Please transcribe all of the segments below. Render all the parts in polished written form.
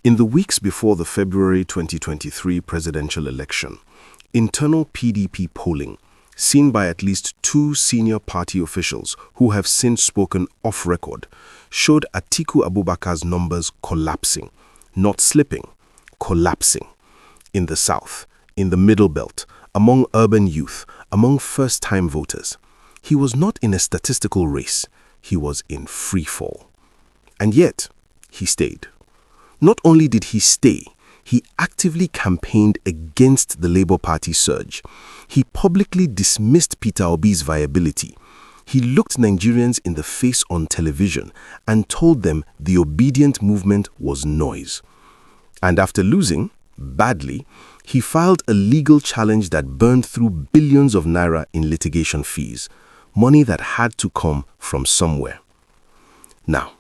In the weeks before the February 2023 presidential election, internal PDP polling, seen by at least two senior party officials who have since spoken off record, showed Atiku Abubakar's numbers collapsing, not slipping, collapsing. In the South, in the Middle Belt, among urban youth, among first-time voters. He was not in a statistical race, he was in free fall. And yet, he stayed. Not only did he stay, he actively campaigned against the Labour Party surge. He publicly dismissed Peter Obi's viability. He looked Nigerians in the face on television and told them the obedient movement was noise. And after losing, badly, he filed a legal challenge that burned through billions of naira in litigation fees, money that had to come from somewhere. Now,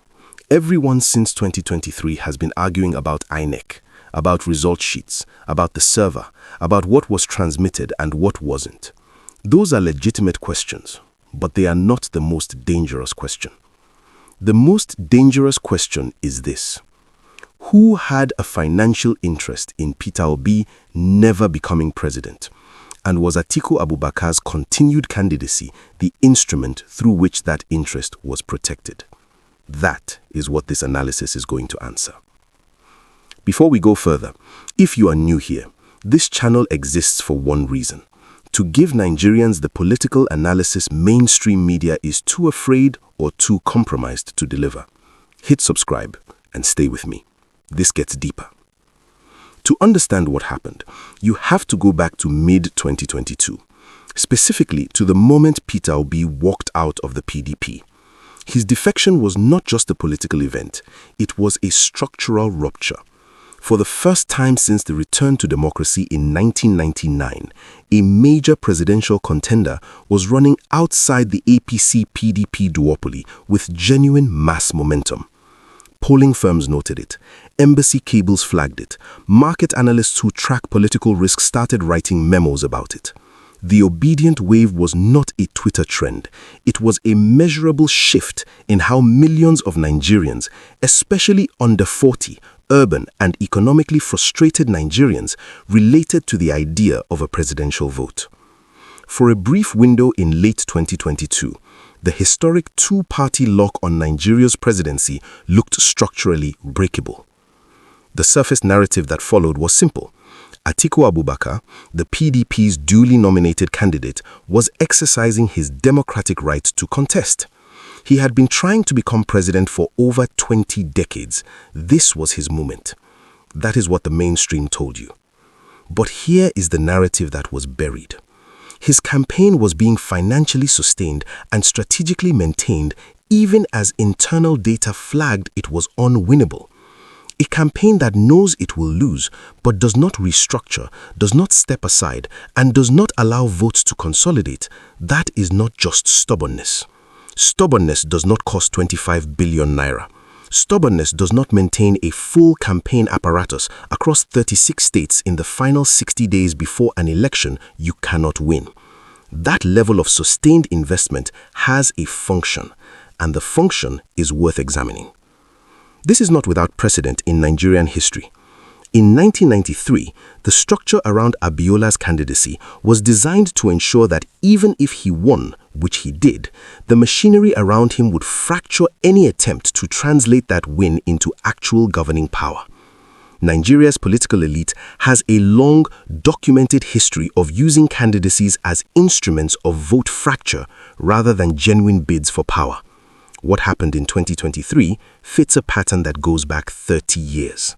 everyone since 2023 has been arguing about INEC, about result sheets, about the server, about what was transmitted and what wasn't. Those are legitimate questions, but they are not the most dangerous question. The most dangerous question is this: who had a financial interest in Peter Obi never becoming president? And was Atiku Abubakar's continued candidacy the instrument through which that interest was protected? That is what this analysis is going to answer. Before we go further, if you are new here, this channel exists for one reason: to give Nigerians the political analysis mainstream media is too afraid or too compromised to deliver. Hit subscribe and stay with me. This gets deeper. To understand what happened, you have to go back to mid-2022, specifically to the moment Peter Obi walked out of the PDP. His defection was not just a political event, it was a structural rupture. For the first time since the return to democracy in 1999, a major presidential contender was running outside the APC-PDP duopoly with genuine mass momentum. Polling firms noted it, embassy cables flagged it, market analysts who track political risk started writing memos about it. The obedient wave was not a Twitter trend. It was a measurable shift in how millions of Nigerians, especially under 40, urban and economically frustrated Nigerians, related to the idea of a presidential vote. For a brief window in late 2022, the historic two-party lock on Nigeria's presidency looked structurally breakable. The surface narrative that followed was simple. Atiku Abubakar, the PDP's duly nominated candidate, was exercising his democratic right to contest. He had been trying to become president for over 20 decades. This was his moment. That is what the mainstream told you. But here is the narrative that was buried. His campaign was being financially sustained and strategically maintained even as internal data flagged it was unwinnable. A campaign that knows it will lose but does not restructure, does not step aside, and does not allow votes to consolidate, that is not just stubbornness. Stubbornness does not cost 25 billion naira. Stubbornness does not maintain a full campaign apparatus across 36 states in the final 60 days before an election you cannot win. That level of sustained investment has a function, and the function is worth examining. This is not without precedent in Nigerian history. In 1993, the structure around Abiola's candidacy was designed to ensure that even if he won, which he did, the machinery around him would fracture any attempt to translate that win into actual governing power. Nigeria's political elite has a long, documented history of using candidacies as instruments of vote fracture rather than genuine bids for power. What happened in 2023 fits a pattern that goes back 30 years.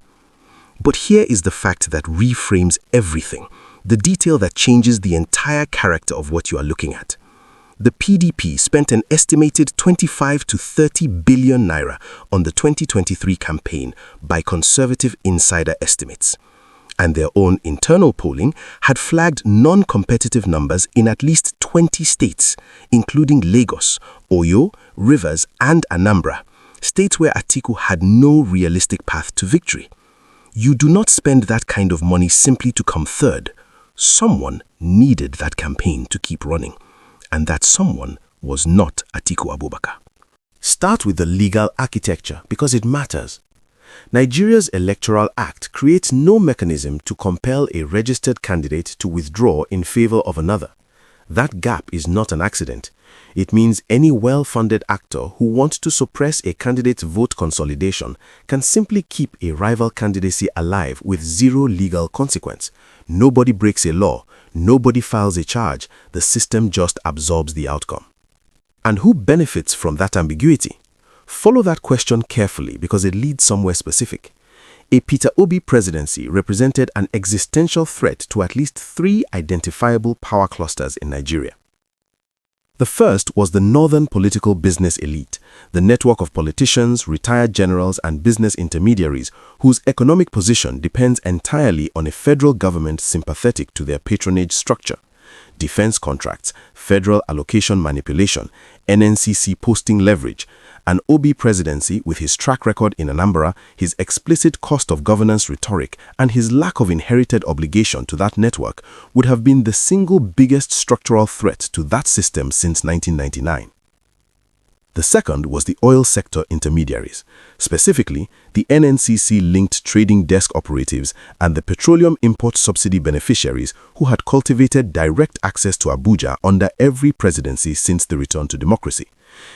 But here is the fact that reframes everything, the detail that changes the entire character of what you are looking at. The PDP spent an estimated 25 to 30 billion naira on the 2023 campaign by conservative insider estimates. And their own internal polling had flagged non-competitive numbers in at least 20 states, including Lagos, Oyo, Rivers, and Anambra, states where Atiku had no realistic path to victory. You do not spend that kind of money simply to come third. Someone needed that campaign to keep running, and that someone was not Atiku Abubakar. Start with the legal architecture because it matters. Nigeria's Electoral Act creates no mechanism to compel a registered candidate to withdraw in favor of another. That gap is not an accident. It means any well-funded actor who wants to suppress a candidate's vote consolidation can simply keep a rival candidacy alive with zero legal consequence. Nobody breaks a law, nobody files a charge, the system just absorbs the outcome. And who benefits from that ambiguity? Follow that question carefully because it leads somewhere specific. A Peter Obi presidency represented an existential threat to at least 3 identifiable power clusters in Nigeria. The first was the northern political business elite, the network of politicians, retired generals, and business intermediaries whose economic position depends entirely on a federal government sympathetic to their patronage structure. Defense contracts, federal allocation manipulation, NNCC posting leverage. An Obi presidency with his track record in Anambra, his explicit cost of governance rhetoric, and his lack of inherited obligation to that network would have been the single biggest structural threat to that system since 1999. The second was the oil sector intermediaries, specifically the NNCC-linked trading desk operatives and the petroleum import subsidy beneficiaries who had cultivated direct access to Abuja under every presidency since the return to democracy.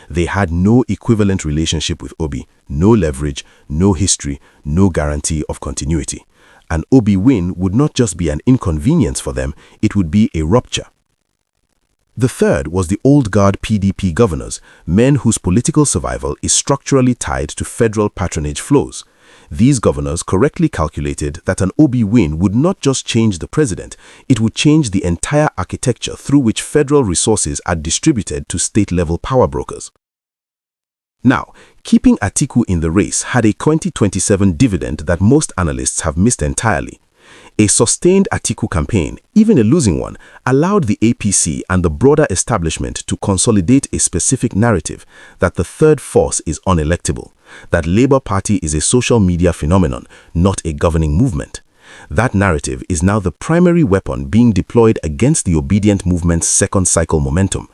They had no equivalent relationship with Obi, no leverage, no history, no guarantee of continuity. An Obi win would not just be an inconvenience for them, it would be a rupture. The third was the old guard PDP governors, men whose political survival is structurally tied to federal patronage flows. These governors correctly calculated that an Obi win would not just change the president, it would change the entire architecture through which federal resources are distributed to state-level power brokers. Now, keeping Atiku in the race had a 2027 dividend that most analysts have missed entirely. A sustained Atiku campaign, even a losing one, allowed the APC and the broader establishment to consolidate a specific narrative that the third force is unelectable, that Labour Party is a social media phenomenon, not a governing movement. That narrative is now the primary weapon being deployed against the obedient movement's second cycle momentum.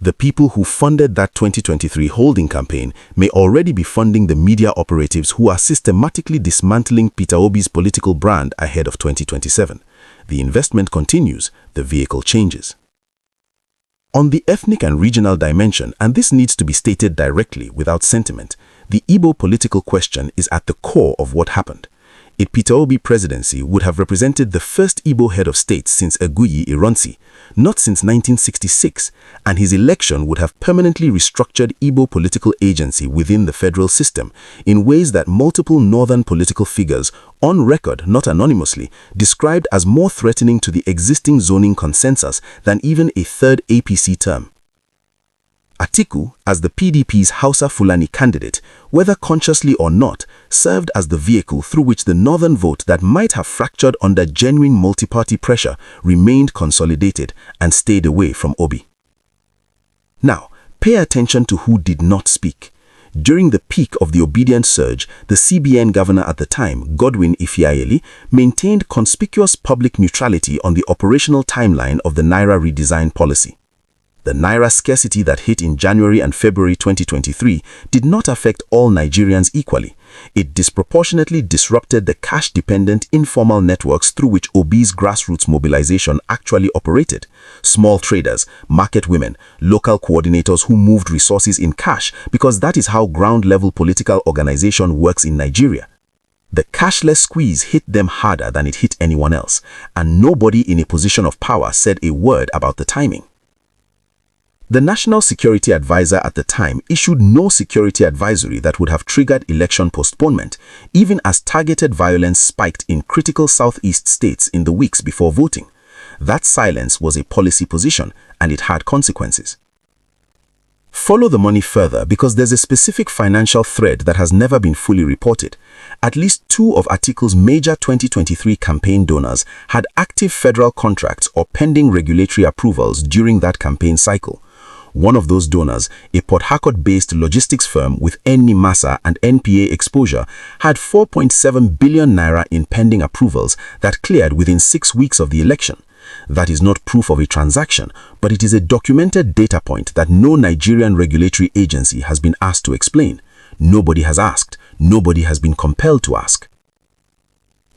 The people who funded that 2023 holding campaign may already be funding the media operatives who are systematically dismantling Peter Obi's political brand ahead of 2027. The investment continues, the vehicle changes. On the ethnic and regional dimension, and this needs to be stated directly without sentiment, the Igbo political question is at the core of what happened. A Peter Obi presidency would have represented the first Igbo head of state since Eguyi Ironsi, not since 1966, and his election would have permanently restructured Igbo political agency within the federal system in ways that multiple northern political figures, on record not anonymously, described as more threatening to the existing zoning consensus than even a third APC term. Atiku, as the PDP's Hausa Fulani candidate, whether consciously or not, served as the vehicle through which the northern vote that might have fractured under genuine multi-party pressure remained consolidated and stayed away from Obi. Now, pay attention to who did not speak. During the peak of the obedient surge, the CBN governor at the time, Godwin Ifeayeli, maintained conspicuous public neutrality on the operational timeline of the naira redesign policy. The naira scarcity that hit in January and February 2023 did not affect all Nigerians equally. It disproportionately disrupted the cash-dependent informal networks through which Obi's grassroots mobilization actually operated. Small traders, market women, local coordinators who moved resources in cash because that is how ground-level political organization works in Nigeria. The cashless squeeze hit them harder than it hit anyone else, and nobody in a position of power said a word about the timing. The National Security Advisor at the time issued no security advisory that would have triggered election postponement, even as targeted violence spiked in critical southeast states in the weeks before voting. That silence was a policy position, and it had consequences. Follow the money further because there's a specific financial thread that has never been fully reported. At least 2 of Atiku's major 2023 campaign donors had active federal contracts or pending regulatory approvals during that campaign cycle. One of those donors, a Port Harcourt-based logistics firm with NNIMASA and NPA exposure, had 4.7 billion naira in pending approvals that cleared within 6 weeks of the election. That is not proof of a transaction, but it is a documented data point that no Nigerian regulatory agency has been asked to explain. Nobody has asked. nobody has been compelled to ask.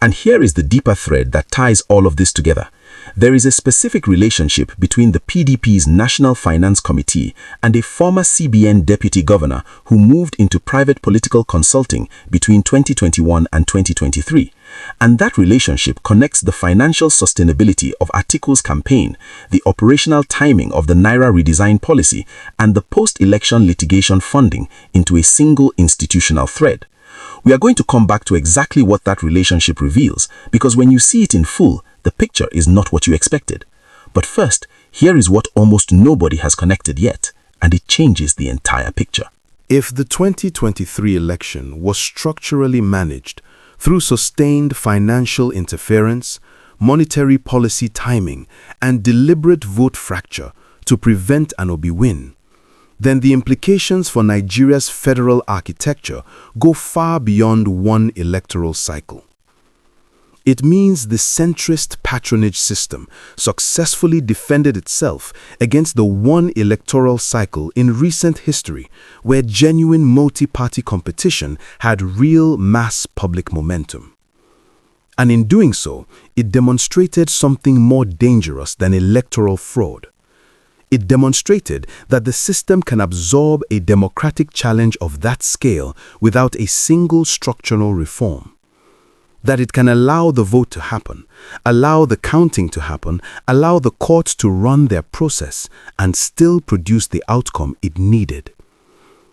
And here is the deeper thread that ties all of this together. There is a specific relationship between the PDP's National Finance Committee and a former CBN deputy governor who moved into private political consulting between 2021 and 2023. And that relationship connects the financial sustainability of Atiku's campaign, the operational timing of the naira redesign policy, and the post-election litigation funding into a single institutional thread. We are going to come back to exactly what that relationship reveals, because when you see it in full, the picture is not what you expected. But first, here is what almost nobody has connected yet, and it changes the entire picture. If the 2023 election was structurally managed through sustained financial interference, monetary policy timing, and deliberate vote fracture to prevent an Obi win, then the implications for Nigeria's federal architecture go far beyond one electoral cycle. It means the centrist patronage system successfully defended itself against the one electoral cycle in recent history where genuine multi-party competition had real mass public momentum. And in doing so, it demonstrated something more dangerous than electoral fraud. It demonstrated that the system can absorb a democratic challenge of that scale without a single structural reform. That it can allow the vote to happen, allow the counting to happen, allow the courts to run their process, and still produce the outcome it needed.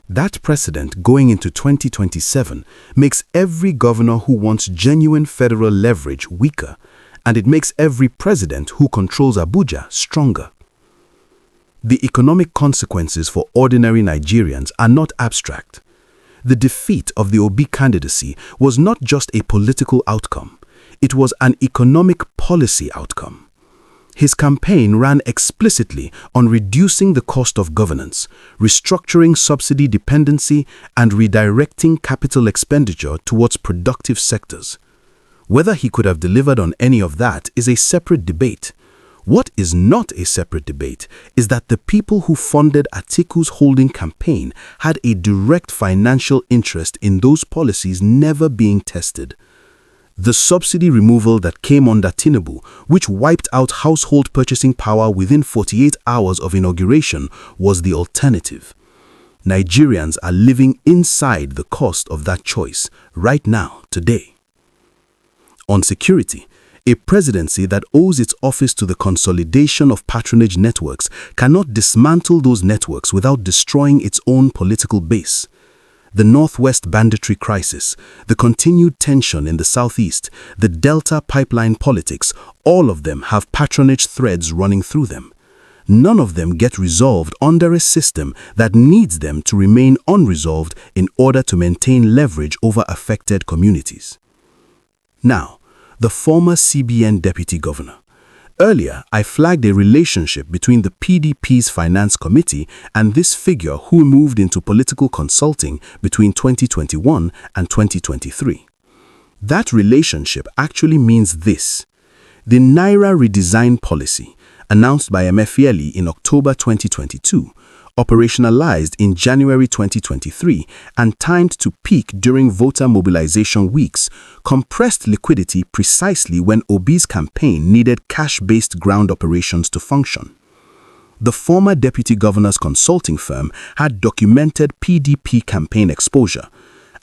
That precedent going into 2027 makes every governor who wants genuine federal leverage weaker, and it makes every president who controls Abuja stronger. The economic consequences for ordinary Nigerians are not abstract. The defeat of the Obi candidacy was not just a political outcome, it was an economic policy outcome. His campaign ran explicitly on reducing the cost of governance, restructuring subsidy dependency, and redirecting capital expenditure towards productive sectors. Whether he could have delivered on any of that is a separate debate. What is not a separate debate is that the people who funded Atiku's holding campaign had a direct financial interest in those policies never being tested. The subsidy removal that came under Tinubu, which wiped out household purchasing power within 48 hours of inauguration, was the alternative. Nigerians are living inside the cost of that choice right now, today. On security, a presidency that owes its office to the consolidation of patronage networks cannot dismantle those networks without destroying its own political base. The Northwest banditry crisis, the continued tension in the Southeast, the Delta pipeline politics, all of them have patronage threads running through them. None of them get resolved under a system that needs them to remain unresolved in order to maintain leverage over affected communities. Now, the former CBN deputy governor. Earlier, I flagged a relationship between the PDP's Finance Committee and this figure who moved into political consulting between 2021 and 2023. That relationship actually means this. The naira redesign policy, announced by Emefiele in October 2022, operationalized in January 2023 and timed to peak during voter mobilization weeks, compressed liquidity precisely when Obi's campaign needed cash-based ground operations to function. The former deputy governor's consulting firm had documented PDP campaign exposure,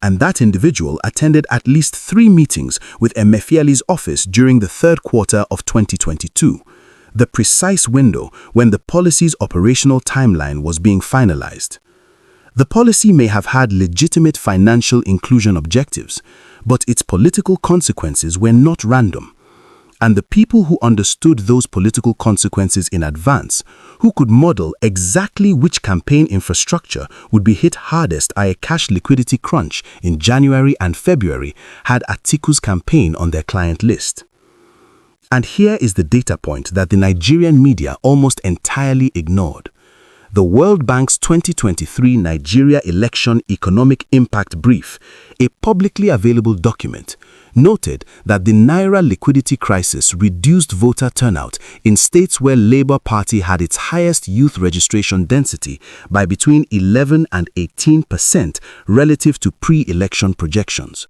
and that individual attended at least 3 meetings with Emefiele's office during the third quarter of 2022. The precise window when the policy's operational timeline was being finalized. The policy may have had legitimate financial inclusion objectives, but its political consequences were not random. And the people who understood those political consequences in advance, who could model exactly which campaign infrastructure would be hit hardest by a cash liquidity crunch in January and February, had Atiku's campaign on their client list. And here is the data point that the Nigerian media almost entirely ignored. The World Bank's 2023 Nigeria Election Economic Impact Brief, a publicly available document, noted that the naira liquidity crisis reduced voter turnout in states where Labour Party had its highest youth registration density by between 11 and 18% relative to pre-election projections.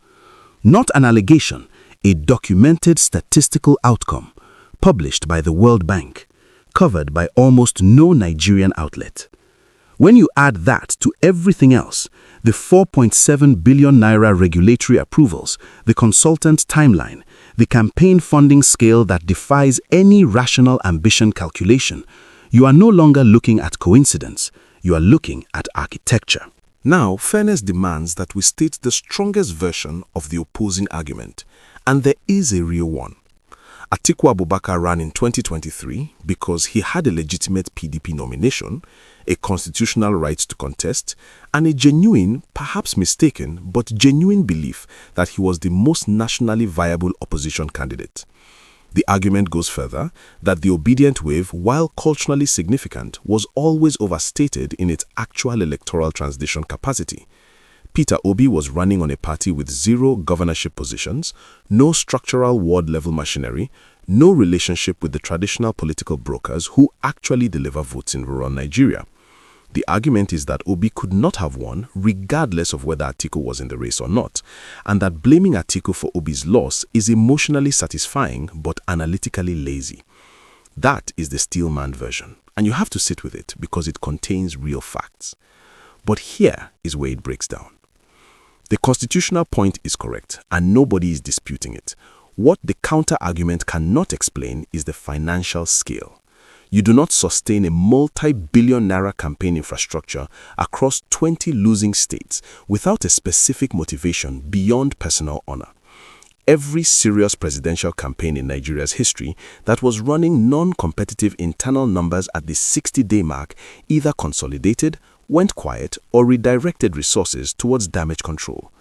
Not an allegation, a documented statistical outcome, published by the World Bank, covered by almost no Nigerian outlet. When you add that to everything else, the 4.7 billion naira regulatory approvals, the consultant timeline, the campaign funding scale that defies any rational ambition calculation, you are no longer looking at coincidence, you are looking at architecture. Now, fairness demands that we state the strongest version of the opposing argument, and there is a real one. Atiku Abubakar ran in 2023 because he had a legitimate PDP nomination, a constitutional right to contest, and a genuine, perhaps mistaken, but genuine belief that he was the most nationally viable opposition candidate. The argument goes further that the obedient wave, while culturally significant, was always overstated in its actual electoral transition capacity. Peter Obi was running on a party with 0 governorship positions, no structural ward-level machinery, no relationship with the traditional political brokers who actually deliver votes in rural Nigeria. The argument is that Obi could not have won regardless of whether Atiku was in the race or not, and that blaming Atiku for Obi's loss is emotionally satisfying but analytically lazy. That is the Steelman version, and you have to sit with it because it contains real facts. But here is where it breaks down. The constitutional point is correct, and nobody is disputing it. What the counter-argument cannot explain is the financial scale. You do not sustain a multi-billion naira campaign infrastructure across 20 losing states without a specific motivation beyond personal honor. Every serious presidential campaign in Nigeria's history that was running non-competitive internal numbers at the 60-day mark either consolidated, went quiet, or redirected resources towards damage control.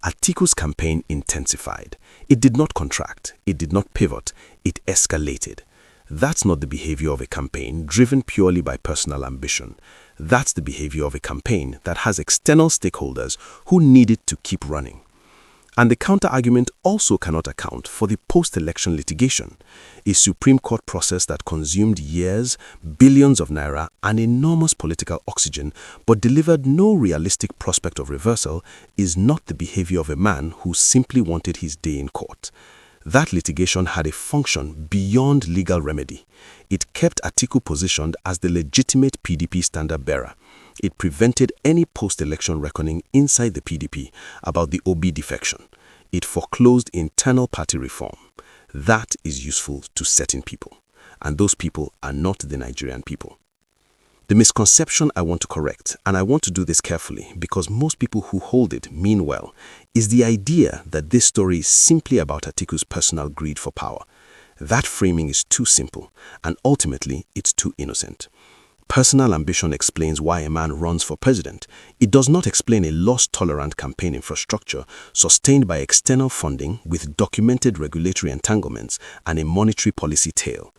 Atiku's campaign intensified. It did not contract. It did not pivot. It escalated. That's not the behavior of a campaign driven purely by personal ambition. That's the behavior of a campaign that has external stakeholders who need it to keep running. And the counter-argument also cannot account for the post-election litigation, a Supreme Court process that consumed years, billions of naira, and enormous political oxygen, but delivered no realistic prospect of reversal, is not the behavior of a man who simply wanted his day in court. That litigation had a function beyond legal remedy. It kept Atiku positioned as the legitimate PDP standard-bearer. It prevented any post-election reckoning inside the PDP about the Obi defection. It foreclosed internal party reform. That is useful to certain people, and those people are not the Nigerian people. The misconception I want to correct, and I want to do this carefully because most people who hold it mean well, is the idea that this story is simply about Atiku's personal greed for power. That framing is too simple, and ultimately it's too innocent. Personal ambition explains why a man runs for president. It does not explain a loss-tolerant campaign infrastructure sustained by external funding with documented regulatory entanglements and a monetary policy tail.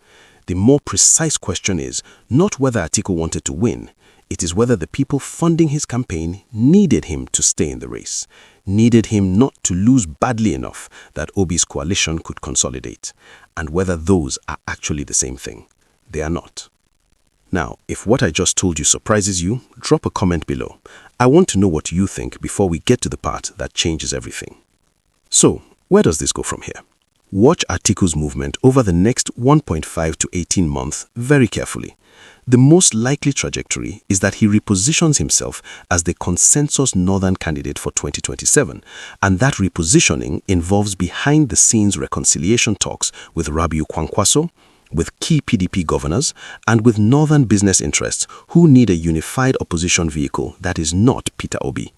The more precise question is not whether Atiku wanted to win. It is whether the people funding his campaign needed him to stay in the race, needed him not to lose badly enough that Obi's coalition could consolidate, and whether those are actually the same thing. They are not. Now, if what I just told you surprises you, drop a comment below. I want to know what you think before we get to the part that changes everything. So, where does this go from here? Watch Atiku's movement over the next 1.5 to 18 months very carefully. The most likely trajectory is that he repositions himself as the consensus northern candidate for 2027, and that repositioning involves behind-the-scenes reconciliation talks with Rabiu Kwankwaso, with key PDP governors, and with northern business interests who need a unified opposition vehicle that is not Peter Obi.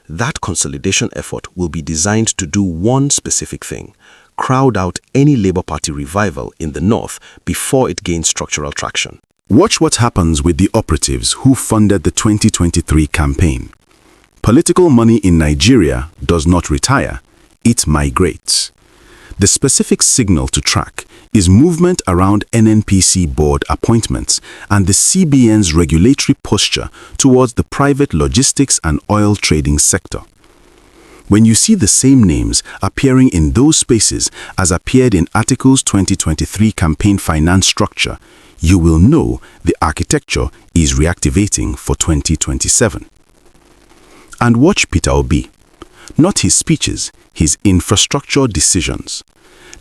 That consolidation effort will be designed to do one specific thing: crowd out any Labour Party revival in the north before it gains structural traction. Watch what happens with the operatives who funded the 2023 campaign. Political money in Nigeria does not retire, it migrates. The specific signal to track is movement around NNPC board appointments and the CBN's regulatory posture towards the private logistics and oil trading sector. When you see the same names appearing in those spaces as appeared in Atiku's 2023 campaign finance structure, you will know the architecture is reactivating for 2027. And watch Peter Obi. Not his speeches, his infrastructure decisions.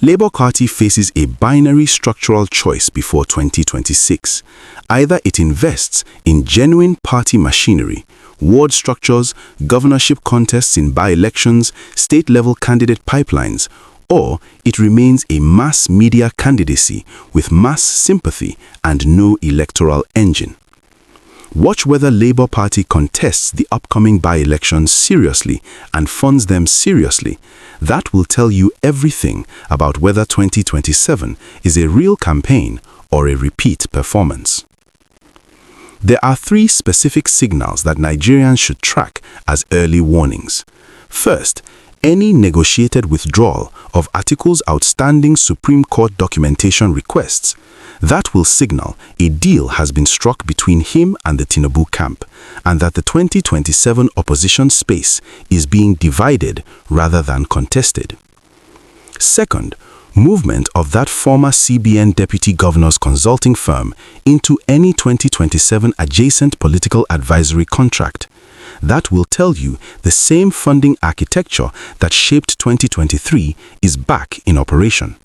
Labour Party faces a binary structural choice before 2026. Either it invests in genuine party machinery, ward structures, governorship contests in by-elections, state-level candidate pipelines, or it remains a mass media candidacy with mass sympathy and no electoral engine. Watch whether Labour Party contests the upcoming by-elections seriously and funds them seriously. That will tell you everything about whether 2027 is a real campaign or a repeat performance. There are 3 specific signals that Nigerians should track as early warnings. First, any negotiated withdrawal of Atiku's outstanding Supreme Court documentation requests. That will signal a deal has been struck between him and the Tinubu camp, and that the 2027 opposition space is being divided rather than contested. Second, movement of that former CBN deputy governor's consulting firm into any 2027 adjacent political advisory contract. That will tell you the same funding architecture that shaped 2023 is back in operation.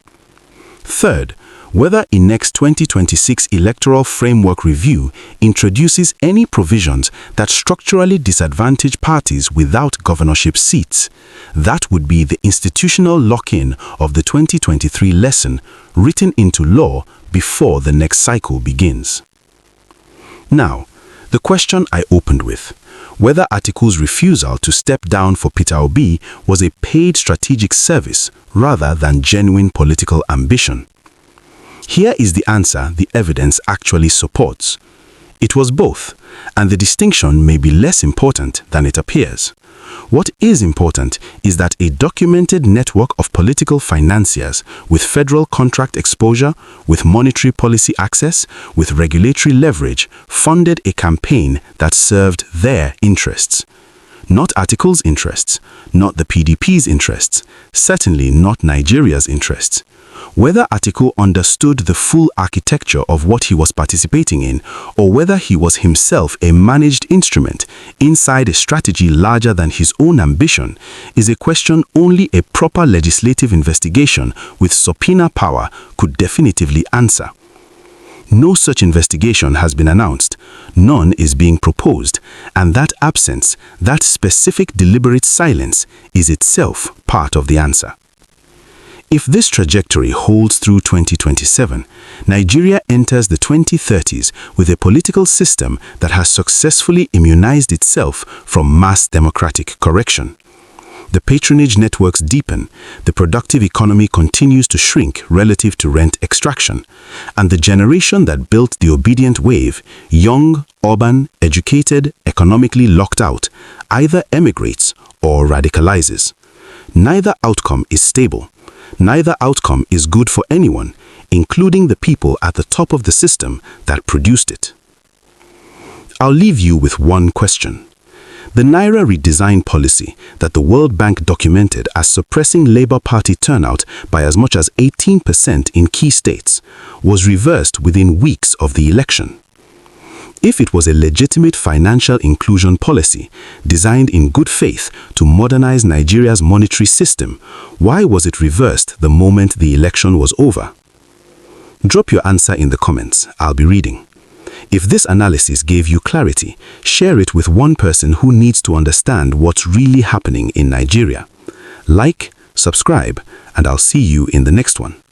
Third, whether INEC's 2026 Electoral Framework Review introduces any provisions that structurally disadvantage parties without governorship seats. That would be the institutional lock-in of the 2023 lesson written into law before the next cycle begins. Now, the question I opened with, whether Atiku's refusal to step down for Peter Obi was a paid strategic service rather than genuine political ambition. Here is the answer the evidence actually supports. It was both, and the distinction may be less important than it appears. What is important is that a documented network of political financiers with federal contract exposure, with monetary policy access, with regulatory leverage, funded a campaign that served their interests. Not Atiku's interests, not the PDP's interests, certainly not Nigeria's interests. Whether Atiku understood the full architecture of what he was participating in, or whether he was himself a managed instrument inside a strategy larger than his own ambition, is a question only a proper legislative investigation with subpoena power could definitively answer. No such investigation has been announced, none is being proposed, and that absence, that specific deliberate silence, is itself part of the answer. If this trajectory holds through 2027, Nigeria enters the 2030s with a political system that has successfully immunized itself from mass democratic correction. The patronage networks deepen, the productive economy continues to shrink relative to rent extraction, and the generation that built the obedient wave, young, urban, educated, economically locked out, either emigrates or radicalizes. Neither outcome is stable. Neither outcome is good for anyone, including the people at the top of the system that produced it. I'll leave you with one question. The naira redesign policy that the World Bank documented as suppressing Labour Party turnout by as much as 18% in key states was reversed within weeks of the election. If it was a legitimate financial inclusion policy designed in good faith to modernize Nigeria's monetary system, why was it reversed the moment the election was over? Drop your answer in the comments. I'll be reading. If this analysis gave you clarity, share it with one person who needs to understand what's really happening in Nigeria. Like, subscribe, and I'll see you in the next one.